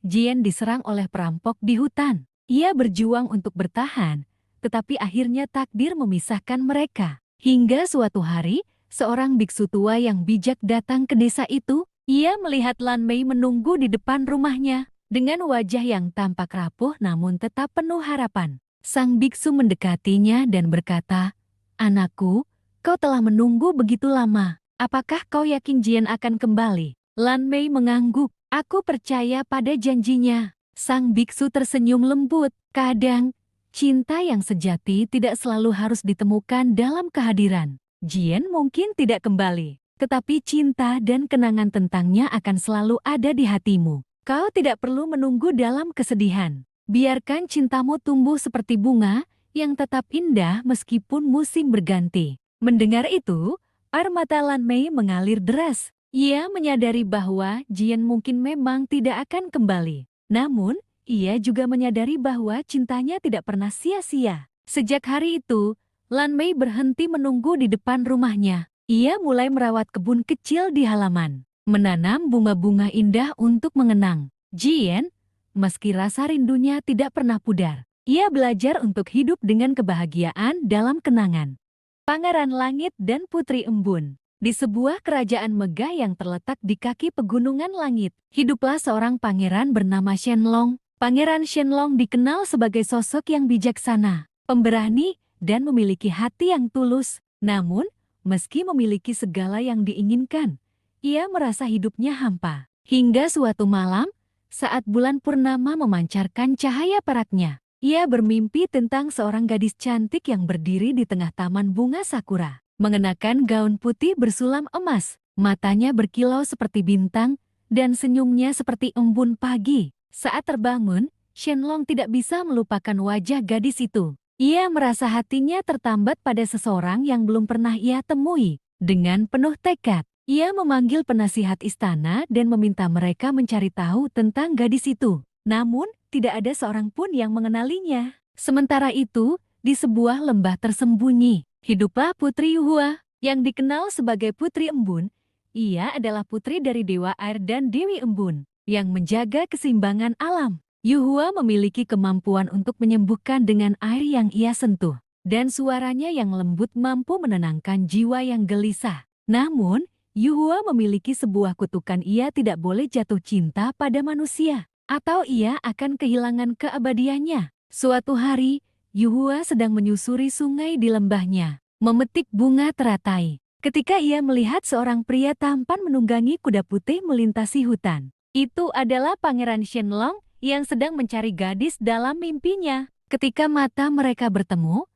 Jian diserang oleh perampok di hutan. Ia berjuang untuk bertahan, tetapi akhirnya takdir memisahkan mereka. Hingga suatu hari, seorang biksu tua yang bijak datang ke desa itu. Ia melihat Lan Mei menunggu di depan rumahnya, dengan wajah yang tampak rapuh namun tetap penuh harapan. Sang biksu mendekatinya dan berkata, anakku, kau telah menunggu begitu lama. Apakah kau yakin Jian akan kembali? Lan Mei mengangguk. Aku percaya pada janjinya. Sang biksu tersenyum lembut. Kadang, cinta yang sejati tidak selalu harus ditemukan dalam kehadiran. Jian mungkin tidak kembali, tetapi cinta dan kenangan tentangnya akan selalu ada di hatimu. Kau tidak perlu menunggu dalam kesedihan. Biarkan cintamu tumbuh seperti bunga yang tetap indah meskipun musim berganti. Mendengar itu, air mata Lan Mei mengalir deras. Ia menyadari bahwa Jian mungkin memang tidak akan kembali. Namun, ia juga menyadari bahwa cintanya tidak pernah sia-sia. Sejak hari itu, Lan Mei berhenti menunggu di depan rumahnya. Ia mulai merawat kebun kecil di halaman, menanam bunga-bunga indah untuk mengenang Jian. Meski rasa rindunya tidak pernah pudar, ia belajar untuk hidup dengan kebahagiaan dalam kenangan. Pangeran Langit dan Putri Embun. Di sebuah kerajaan megah yang terletak di kaki pegunungan langit, hiduplah seorang pangeran bernama Shenlong. Pangeran Shenlong dikenal sebagai sosok yang bijaksana, pemberani, dan memiliki hati yang tulus. Namun, meski memiliki segala yang diinginkan, ia merasa hidupnya hampa. Hingga suatu malam, saat bulan purnama memancarkan cahaya peraknya, ia bermimpi tentang seorang gadis cantik yang berdiri di tengah taman bunga sakura. Mengenakan gaun putih bersulam emas, matanya berkilau seperti bintang, dan senyumnya seperti embun pagi. Saat terbangun, Shenlong tidak bisa melupakan wajah gadis itu. Ia merasa hatinya tertambat pada seseorang yang belum pernah ia temui. Dengan penuh tekad, ia memanggil penasihat istana dan meminta mereka mencari tahu tentang gadis itu. Namun, tidak ada seorang pun yang mengenalinya. Sementara itu, di sebuah lembah tersembunyi, hiduplah Putri Yuhua, yang dikenal sebagai Putri Embun. Ia adalah putri dari Dewa Air dan Dewi Embun, yang menjaga keseimbangan alam. Yuhua memiliki kemampuan untuk menyembuhkan dengan air yang ia sentuh, dan suaranya yang lembut mampu menenangkan jiwa yang gelisah. Namun, Yuhua memiliki sebuah kutukan, ia tidak boleh jatuh cinta pada manusia, atau ia akan kehilangan keabadiannya. Suatu hari, Yuhua sedang menyusuri sungai di lembahnya, memetik bunga teratai. Ketika ia melihat seorang pria tampan menunggangi kuda putih melintasi hutan. Itu adalah Pangeran Shenlong yang sedang mencari gadis dalam mimpinya. Ketika mata mereka bertemu,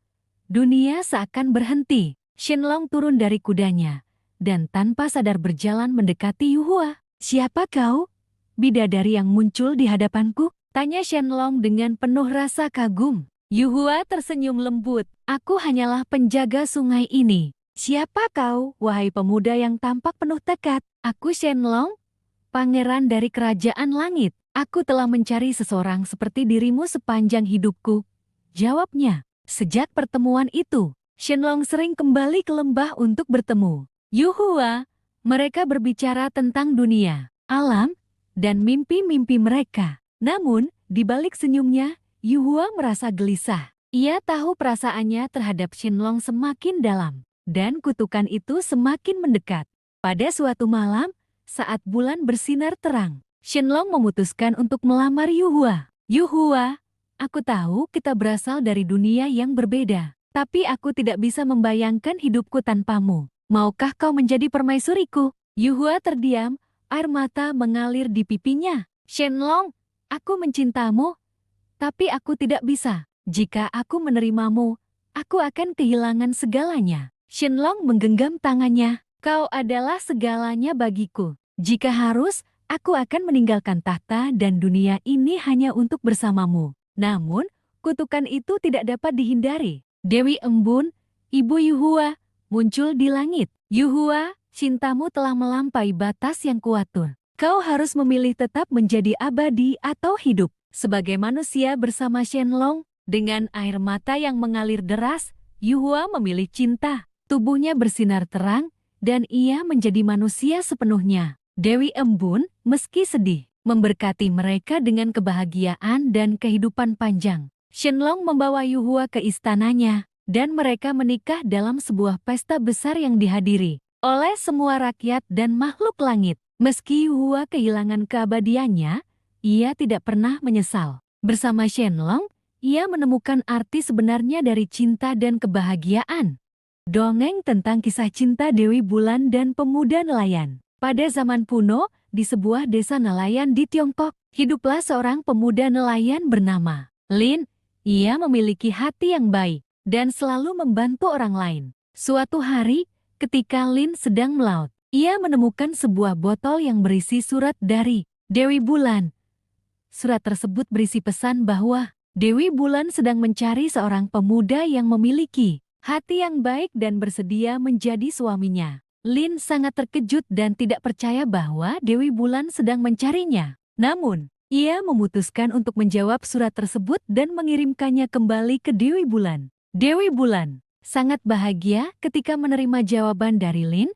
dunia seakan berhenti. Shenlong turun dari kudanya dan tanpa sadar berjalan mendekati Yuhua. Siapa kau? Bidadari yang muncul di hadapanku? Tanya Shenlong dengan penuh rasa kagum. Yuhua tersenyum lembut. Aku hanyalah penjaga sungai ini. Siapa kau, wahai pemuda yang tampak penuh tekad? Aku Shenlong, pangeran dari kerajaan langit. Aku telah mencari seseorang seperti dirimu sepanjang hidupku. Jawabnya. Sejak pertemuan itu, Shenlong sering kembali ke lembah untuk bertemu Yuhua, Mereka berbicara tentang dunia, alam, dan mimpi-mimpi mereka. Namun, di balik senyumnya, Yuhua merasa gelisah. Ia tahu perasaannya terhadap Shenlong semakin dalam, dan kutukan itu semakin mendekat. Pada suatu malam, saat bulan bersinar terang, Shenlong memutuskan untuk melamar Yuhua. Yuhua, aku tahu kita berasal dari dunia yang berbeda, tapi aku tidak bisa membayangkan hidupku tanpamu. Maukah kau menjadi permaisuriku? Yuhua terdiam, air mata mengalir di pipinya. Shenlong, aku mencintamu, tapi aku tidak bisa. Jika aku menerimamu, aku akan kehilangan segalanya. Shenlong menggenggam tangannya. Kau adalah segalanya bagiku. Jika harus, aku akan meninggalkan tahta dan dunia ini hanya untuk bersamamu. Namun, kutukan itu tidak dapat dihindari. Dewi Embun, Ibu Yuhua, muncul di langit. Yuhua, cintamu telah melampaui batas yang kuatur. Kau harus memilih tetap menjadi abadi atau hidup. Sebagai manusia bersama Shenlong, dengan air mata yang mengalir deras, Yuhua memilih cinta. Tubuhnya bersinar terang, dan ia menjadi manusia sepenuhnya. Dewi Embun, meski sedih, memberkati mereka dengan kebahagiaan dan kehidupan panjang. Shenlong membawa Yuhua ke istananya, dan mereka menikah dalam sebuah pesta besar yang dihadiri oleh semua rakyat dan makhluk langit. Meski Yuhua kehilangan keabadiannya, ia tidak pernah menyesal. Bersama Shenlong, ia menemukan arti sebenarnya dari cinta dan kebahagiaan. Dongeng tentang kisah cinta Dewi Bulan dan pemuda nelayan. Pada zaman kuno, di sebuah desa nelayan di Tiongkok, hiduplah seorang pemuda nelayan bernama Lin. Ia memiliki hati yang baik dan selalu membantu orang lain. Suatu hari, ketika Lin sedang melaut, ia menemukan sebuah botol yang berisi surat dari Dewi Bulan. Surat tersebut berisi pesan bahwa Dewi Bulan sedang mencari seorang pemuda yang memiliki hati yang baik dan bersedia menjadi suaminya. Lin sangat terkejut dan tidak percaya bahwa Dewi Bulan sedang mencarinya. Namun, ia memutuskan untuk menjawab surat tersebut dan mengirimkannya kembali ke Dewi Bulan. Dewi Bulan sangat bahagia ketika menerima jawaban dari Lin.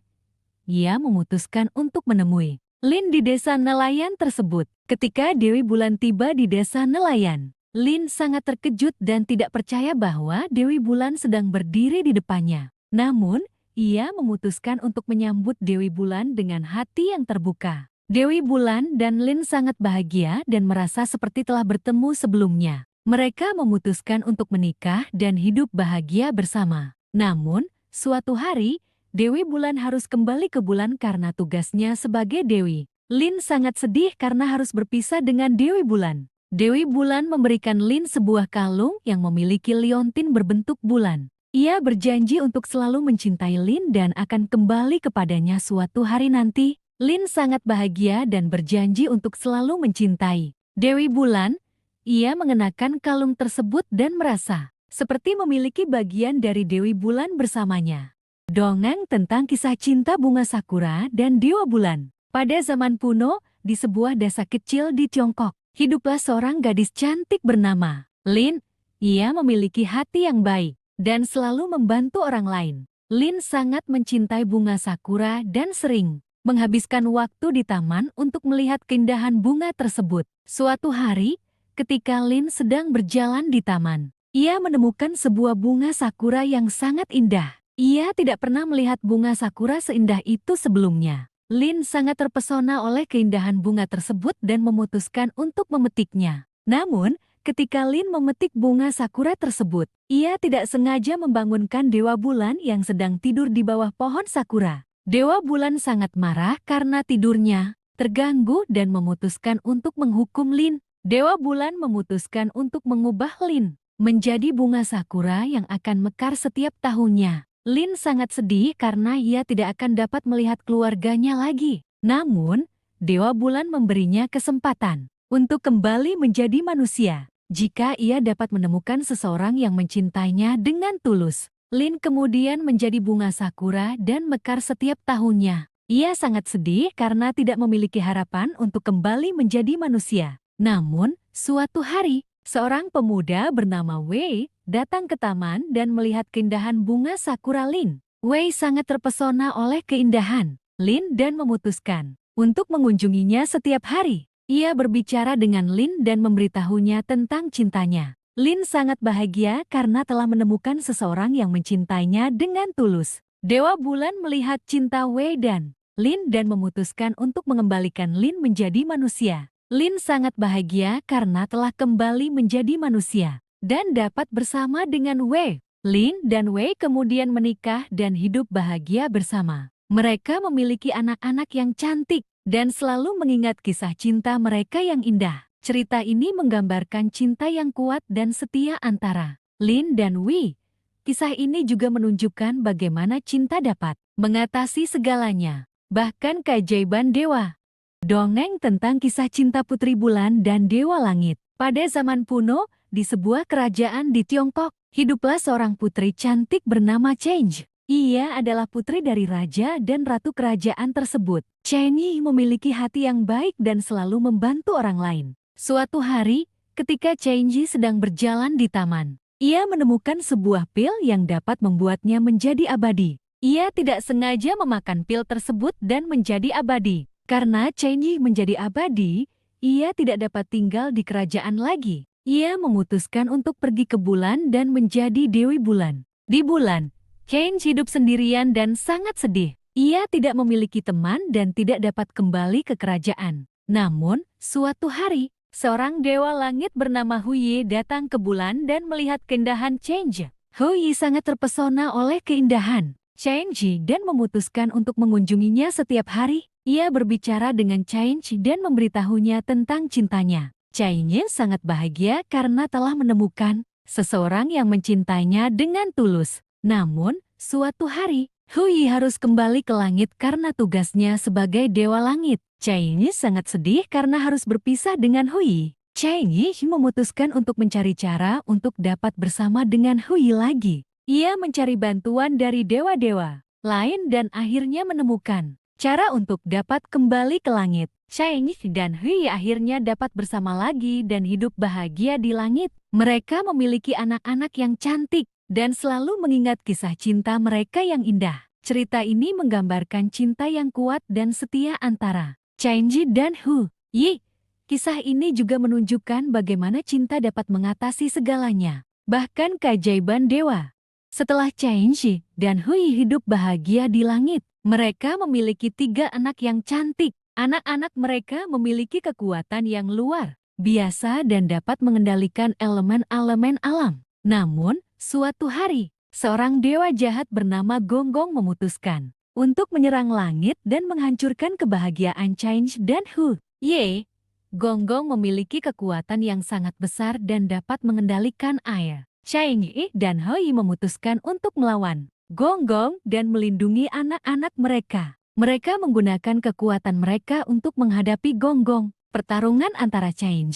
Ia memutuskan untuk menemui Lin di desa nelayan tersebut. Ketika Dewi Bulan tiba di desa nelayan, Lin sangat terkejut dan tidak percaya bahwa Dewi Bulan sedang berdiri di depannya. Namun, ia memutuskan untuk menyambut Dewi Bulan dengan hati yang terbuka. Dewi Bulan dan Lin sangat bahagia dan merasa seperti telah bertemu sebelumnya. Mereka memutuskan untuk menikah dan hidup bahagia bersama. Namun, suatu hari, Dewi Bulan harus kembali ke bulan karena tugasnya sebagai Dewi. Lin sangat sedih karena harus berpisah dengan Dewi Bulan. Dewi Bulan memberikan Lin sebuah kalung yang memiliki liontin berbentuk bulan. Ia berjanji untuk selalu mencintai Lin dan akan kembali kepadanya suatu hari nanti. Lin sangat bahagia dan berjanji untuk selalu mencintai Dewi Bulan. Ia mengenakan kalung tersebut dan merasa seperti memiliki bagian dari Dewi Bulan bersamanya. Dongeng tentang kisah cinta bunga sakura dan Dewa Bulan. Pada zaman kuno, di sebuah desa kecil di Tiongkok, hiduplah seorang gadis cantik bernama Lin. Ia memiliki hati yang baik dan selalu membantu orang lain. Lin sangat mencintai bunga sakura dan sering menghabiskan waktu di taman untuk melihat keindahan bunga tersebut. Suatu hari, ketika Lin sedang berjalan di taman, ia menemukan sebuah bunga sakura yang sangat indah. Ia tidak pernah melihat bunga sakura seindah itu sebelumnya. Lin sangat terpesona oleh keindahan bunga tersebut dan memutuskan untuk memetiknya. Namun, ketika Lin memetik bunga sakura tersebut, ia tidak sengaja membangunkan Dewa Bulan yang sedang tidur di bawah pohon sakura. Dewa Bulan sangat marah karena tidurnya terganggu dan memutuskan untuk menghukum Lin. Dewa Bulan memutuskan untuk mengubah Lin menjadi bunga sakura yang akan mekar setiap tahunnya. Lin sangat sedih karena ia tidak akan dapat melihat keluarganya lagi. Namun, Dewa Bulan memberinya kesempatan untuk kembali menjadi manusia. Jika ia dapat menemukan seseorang yang mencintainya dengan tulus. Lin kemudian menjadi bunga sakura dan mekar setiap tahunnya. Ia sangat sedih karena tidak memiliki harapan untuk kembali menjadi manusia. Namun, suatu hari, seorang pemuda bernama Wei datang ke taman dan melihat keindahan bunga sakura Lin. Wei sangat terpesona oleh keindahan Lin dan memutuskan untuk mengunjunginya setiap hari. Ia berbicara dengan Lin dan memberitahunya tentang cintanya. Lin sangat bahagia karena telah menemukan seseorang yang mencintainya dengan tulus. Dewa Bulan melihat cinta Wei dan Lin dan memutuskan untuk mengembalikan Lin menjadi manusia. Lin sangat bahagia karena telah kembali menjadi manusia dan dapat bersama dengan Wei. Lin dan Wei kemudian menikah dan hidup bahagia bersama. Mereka memiliki anak-anak yang cantik dan selalu mengingat kisah cinta mereka yang indah. Cerita ini menggambarkan cinta yang kuat dan setia antara Lin dan Wei. Kisah ini juga menunjukkan bagaimana cinta dapat mengatasi segalanya, bahkan keajaiban dewa. Dongeng tentang kisah cinta Putri Bulan dan Dewa Langit. Pada zaman kuno, di sebuah kerajaan di Tiongkok, hiduplah seorang putri cantik bernama Cheng. Ia adalah putri dari raja dan ratu kerajaan tersebut. Cheng memiliki hati yang baik dan selalu membantu orang lain. Suatu hari, ketika Cheng sedang berjalan di taman, ia menemukan sebuah pil yang dapat membuatnya menjadi abadi. Ia tidak sengaja memakan pil tersebut dan menjadi abadi. Karena Cheng menjadi abadi, ia tidak dapat tinggal di kerajaan lagi. Ia memutuskan untuk pergi ke bulan dan menjadi Dewi Bulan. Di bulan, Cheng hidup sendirian dan sangat sedih. Ia tidak memiliki teman dan tidak dapat kembali ke kerajaan. Namun, suatu hari, seorang dewa langit bernama Huyi datang ke bulan dan melihat keindahan Cheng. Huyi sangat terpesona oleh keindahan Cheng dan memutuskan untuk mengunjunginya setiap hari. Ia berbicara dengan Cheng dan memberitahunya tentang cintanya. Cheng sangat bahagia karena telah menemukan seseorang yang mencintainya dengan tulus. Namun, suatu hari, Huyi harus kembali ke langit karena tugasnya sebagai dewa langit. Cheng sangat sedih karena harus berpisah dengan Huyi. Cheng memutuskan untuk mencari cara untuk dapat bersama dengan Huyi lagi. Ia mencari bantuan dari dewa-dewa lain dan akhirnya menemukan cara untuk dapat kembali ke langit. Cheng dan Huyi akhirnya dapat bersama lagi dan hidup bahagia di langit. Mereka memiliki anak-anak yang cantik dan selalu mengingat kisah cinta mereka yang indah. Cerita ini menggambarkan cinta yang kuat dan setia antara Cheng dan Huyi. Kisah ini juga menunjukkan bagaimana cinta dapat mengatasi segalanya, bahkan keajaiban dewa. Setelah Cheng dan Huyi hidup bahagia di langit, mereka memiliki 3 anak yang cantik. Anak-anak mereka memiliki kekuatan yang luar biasa dan dapat mengendalikan elemen-elemen alam. Namun, suatu hari, seorang dewa jahat bernama Gonggong memutuskan untuk menyerang langit dan menghancurkan kebahagiaan Cheng dan Huyi. Gonggong memiliki kekuatan yang sangat besar dan dapat mengendalikan air. Cheng dan Huyi memutuskan untuk melawan Gonggong dan melindungi anak-anak mereka. Mereka menggunakan kekuatan mereka untuk menghadapi Gonggong. Pertarungan antara Cheng,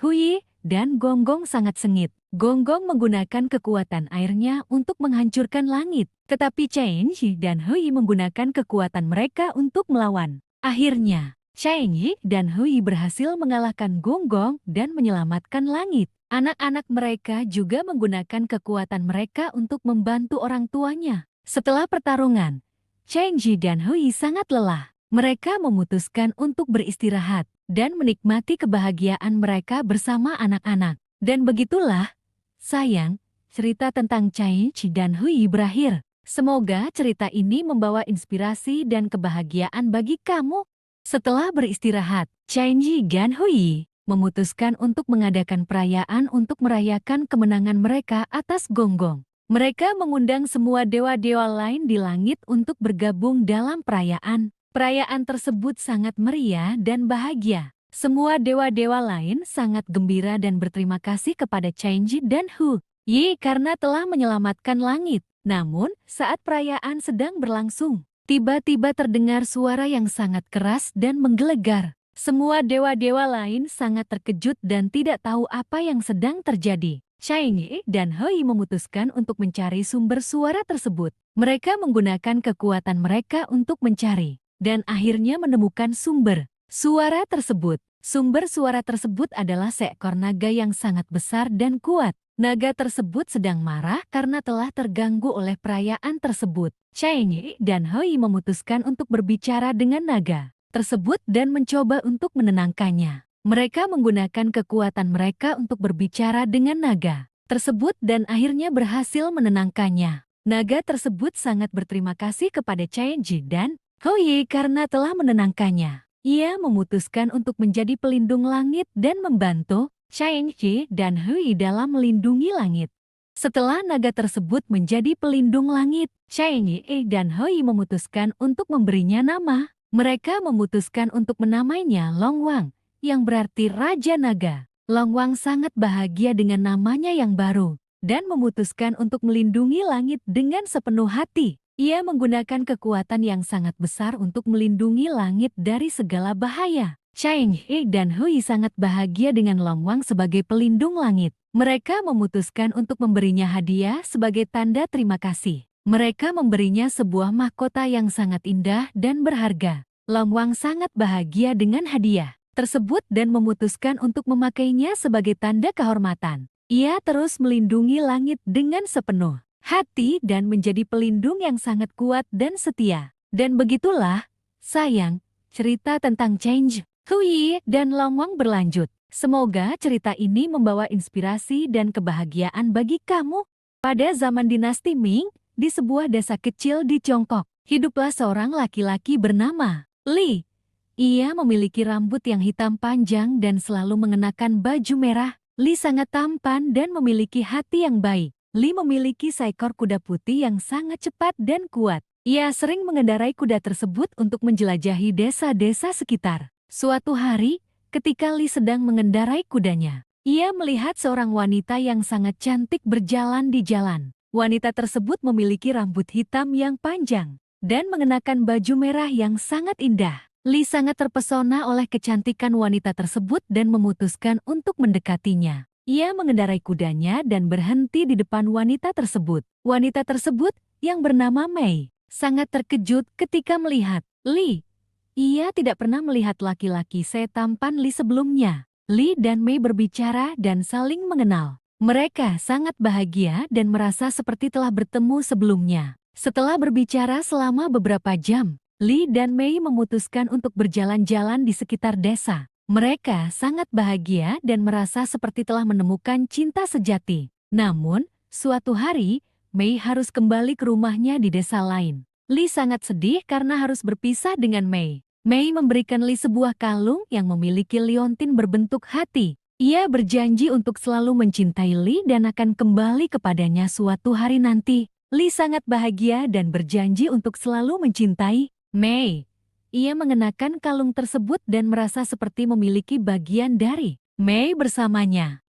Huyi, dan Gonggong sangat sengit. Gonggong menggunakan kekuatan airnya untuk menghancurkan langit, tetapi Cheng dan Huyi menggunakan kekuatan mereka untuk melawan. Akhirnya, Cheng dan Huyi berhasil mengalahkan Gonggong dan menyelamatkan langit. Anak-anak mereka juga menggunakan kekuatan mereka untuk membantu orang tuanya. Setelah pertarungan, Cheng dan Huyi sangat lelah. Mereka memutuskan untuk beristirahat dan menikmati kebahagiaan mereka bersama anak-anak. Dan begitulah, sayang, cerita tentang Cheng dan Huyi berakhir. Semoga cerita ini membawa inspirasi dan kebahagiaan bagi kamu. Setelah beristirahat, Cheng dan Huyi memutuskan untuk mengadakan perayaan untuk merayakan kemenangan mereka atas Gonggong. Mereka mengundang semua dewa-dewa lain di langit untuk bergabung dalam perayaan. Perayaan tersebut sangat meriah dan bahagia. Semua dewa-dewa lain sangat gembira dan berterima kasih kepada Cheng dan Huyi karena telah menyelamatkan langit. Namun, saat perayaan sedang berlangsung, tiba-tiba terdengar suara yang sangat keras dan menggelegar. Semua dewa-dewa lain sangat terkejut dan tidak tahu apa yang sedang terjadi. Cheng dan Huyi memutuskan untuk mencari sumber suara tersebut. Mereka menggunakan kekuatan mereka untuk mencari, dan akhirnya menemukan sumber suara tersebut. Sumber suara tersebut adalah seekor naga yang sangat besar dan kuat. Naga tersebut sedang marah karena telah terganggu oleh perayaan tersebut. Cheng dan Hui memutuskan untuk berbicara dengan naga tersebut dan mencoba untuk menenangkannya. Mereka menggunakan kekuatan mereka untuk berbicara dengan naga tersebut dan akhirnya berhasil menenangkannya. Naga tersebut sangat berterima kasih kepada Cheng dan Hui karena telah menenangkannya. Ia memutuskan untuk menjadi pelindung langit dan membantu Cheng dan Hui dalam melindungi langit. Setelah naga tersebut menjadi pelindung langit, Cheng dan Hui memutuskan untuk memberinya nama. Mereka memutuskan untuk menamainya Long Wang, yang berarti Raja Naga. Long Wang sangat bahagia dengan namanya yang baru, dan memutuskan untuk melindungi langit dengan sepenuh hati. Ia menggunakan kekuatan yang sangat besar untuk melindungi langit dari segala bahaya. Cheng dan Hui sangat bahagia dengan Long Wang sebagai pelindung langit. Mereka memutuskan untuk memberinya hadiah sebagai tanda terima kasih. Mereka memberinya sebuah mahkota yang sangat indah dan berharga. Long Wang sangat bahagia dengan hadiah tersebut dan memutuskan untuk memakainya sebagai tanda kehormatan. Ia terus melindungi langit dengan sepenuh hati dan menjadi pelindung yang sangat kuat dan setia. Dan begitulah, sayang, cerita tentang Cheng Hui dan Long Wang berlanjut. Semoga cerita ini membawa inspirasi dan kebahagiaan bagi kamu. Pada zaman dinasti Ming, di sebuah desa kecil di Tiongkok, hiduplah seorang laki-laki bernama Li. Ia memiliki rambut yang hitam panjang dan selalu mengenakan baju merah. Li sangat tampan dan memiliki hati yang baik. Li memiliki seekor kuda putih yang sangat cepat dan kuat. Ia sering mengendarai kuda tersebut untuk menjelajahi desa-desa sekitar. Suatu hari, ketika Li sedang mengendarai kudanya, ia melihat seorang wanita yang sangat cantik berjalan di jalan. Wanita tersebut memiliki rambut hitam yang panjang dan mengenakan baju merah yang sangat indah. Li sangat terpesona oleh kecantikan wanita tersebut dan memutuskan untuk mendekatinya. Ia mengendarai kudanya dan berhenti di depan wanita tersebut. Wanita tersebut, yang bernama Mei, sangat terkejut ketika melihat Li. Ia tidak pernah melihat laki-laki setampan Li sebelumnya. Li dan Mei berbicara dan saling mengenal. Mereka sangat bahagia dan merasa seperti telah bertemu sebelumnya. Setelah berbicara selama beberapa jam, Li dan Mei memutuskan untuk berjalan-jalan di sekitar desa. Mereka sangat bahagia dan merasa seperti telah menemukan cinta sejati. Namun, suatu hari, Mei harus kembali ke rumahnya di desa lain. Li sangat sedih karena harus berpisah dengan Mei. Mei memberikan Li sebuah kalung yang memiliki liontin berbentuk hati. Ia berjanji untuk selalu mencintai Li dan akan kembali kepadanya suatu hari nanti. Li sangat bahagia dan berjanji untuk selalu mencintai Mei. Ia mengenakan kalung tersebut dan merasa seperti memiliki bagian dari Mei bersamanya.